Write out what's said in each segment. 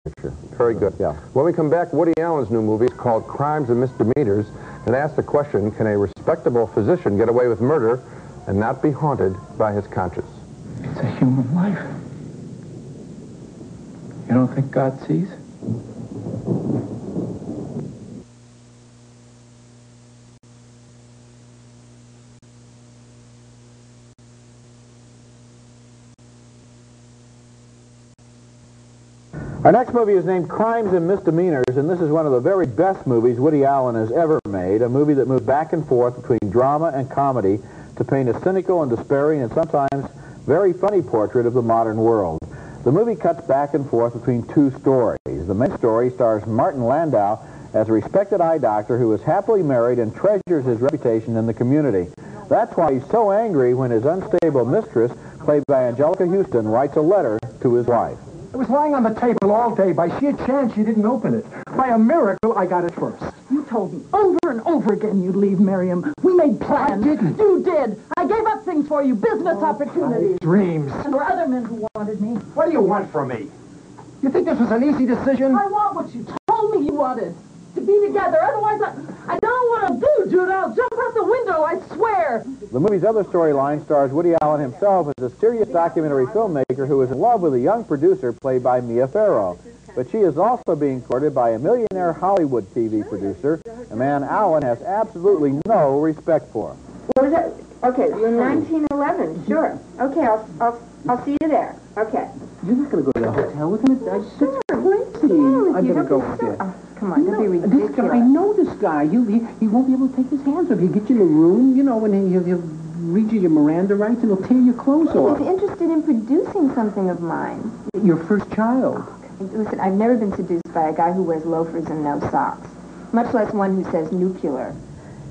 picture. Very good. Yeah. When we come back, Woody Allen's new movie is called Crimes and Misdemeanors, and asks the question, can a respectable physician get away with murder and not be haunted by his conscience? It's a human life. You don't think God sees? Our next movie is named Crimes and Misdemeanors, and this is one of the very best movies Woody Allen has ever made, a movie that moves back and forth between drama and comedy to paint a cynical and despairing and sometimes very funny portrait of the modern world. The movie cuts back and forth between two stories. The main story stars Martin Landau as a respected eye doctor who is happily married and treasures his reputation in the community. That's why he's so angry when his unstable mistress, played by Angelica Houston, writes a letter to his wife. It was lying on the table all day. By sheer chance, you didn't open it. By a miracle, I got it first. You told me over and over again you'd leave, Miriam. We made plans. I didn't. You did. I gave up things for you, business opportunities. Dreams. And there were other men who wanted me. What do you want from me? You think this was an easy decision? I want what you told me you wanted. To be together. Otherwise, I don't know what I'll do, Jude. I'll jump out the window, I swear. The movie's other storyline stars Woody Allen himself as a serious documentary filmmaker who is in love with a young producer played by Mia Farrow. But she is also being courted by a millionaire Hollywood TV producer, a man Allen has absolutely no respect for. What was that? Okay, you're 1911, sure. Okay, I'll see you there. Okay. You're not going to go to the hotel with him? It's crazy. I better go with you. Come on, don't be ridiculous. This guy, I know this guy. He won't be able to take his hands off. He'll get you in the room, you know, and he'll read you your Miranda rights and he'll tear your clothes off. He's interested in producing something of mine. Your first child. Listen, I've never been seduced by a guy who wears loafers and no socks, much less one who says nuclear.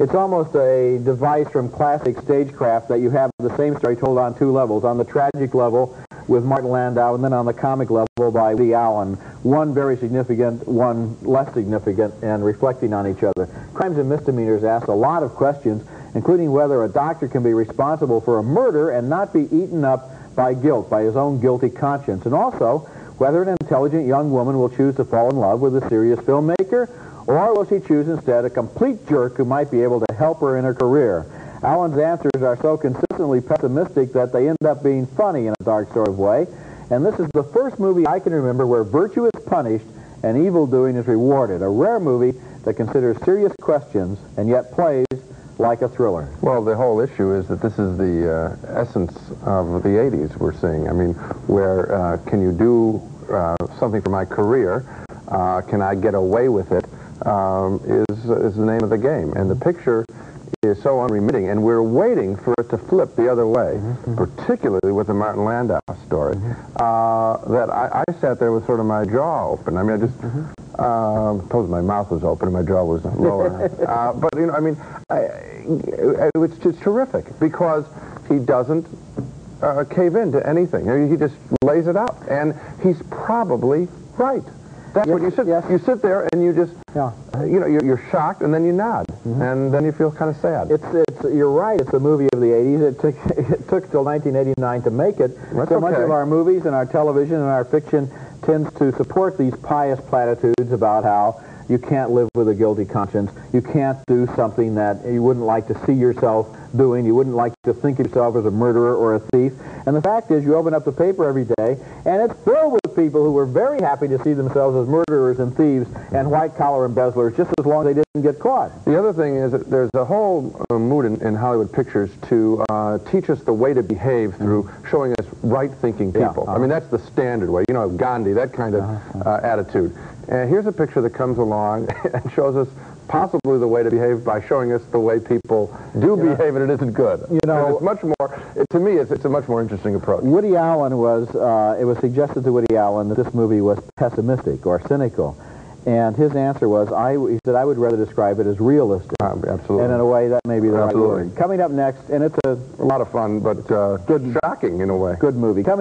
It's almost a device from classic stagecraft that you have the same story told on two levels. On the tragic level with Martin Landau, and then on the comic level by Woody Allen. One very significant, one less significant, and reflecting on each other. Crimes and Misdemeanors asks a lot of questions, including whether a doctor can be responsible for a murder and not be eaten up by guilt, by his own guilty conscience, and also whether an intelligent young woman will choose to fall in love with a serious filmmaker, or will she choose instead a complete jerk who might be able to help her in her career. Allen's answers are so consistently pessimistic that they end up being funny in a dark sort of way. And this is the first movie I can remember where virtue is punished and evil doing is rewarded. A rare movie that considers serious questions and yet plays like a thriller. Well, the whole issue is that this is the essence of the 80s we're seeing. I mean, where can you do something for my career? Can I get away with it? Is the name of the game. And the picture is so unremitting, and we're waiting for it to flip the other way, particularly with the Martin Landau story, that I sat there with sort of my jaw open. I mean, I just, suppose my mouth was open and my jaw was lower. But, you know, I mean, it's just terrific, because he doesn't cave into anything. He just lays it out, and he's probably right. That's what you sit. You sit there and you just, you know, you're shocked, and then you nod, and then you feel kind of sad. You're right. It's a movie of the 80s. It took till 1989 to make it. That's so much of our movies and our television and our fiction tends to support these pious platitudes about how you can't live with a guilty conscience. You can't do something that you wouldn't like to see yourself doing. You wouldn't like to think of yourself as a murderer or a thief. And the fact is, you open up the paper every day, and it's filled with people who were very happy to see themselves as murderers and thieves and white-collar embezzlers, just as long as they didn't get caught. The other thing is that there's a whole mood in Hollywood pictures to teach us the way to behave through showing us right-thinking people. I mean, that's the standard way. You know, Gandhi, that kind of attitude. And here's a picture that comes along and shows us possibly the way to behave by showing us the way people do behave, and it isn't good. You know, and it's much more, to me, it's a much more interesting approach. Woody Allen was, it was suggested to Woody Allen that this movie was pessimistic or cynical. And his answer was, he said, I would rather describe it as realistic. Absolutely. And in a way, that may be the right word. Coming up next, and it's a lot of fun, but shocking in a way. Good movie. Coming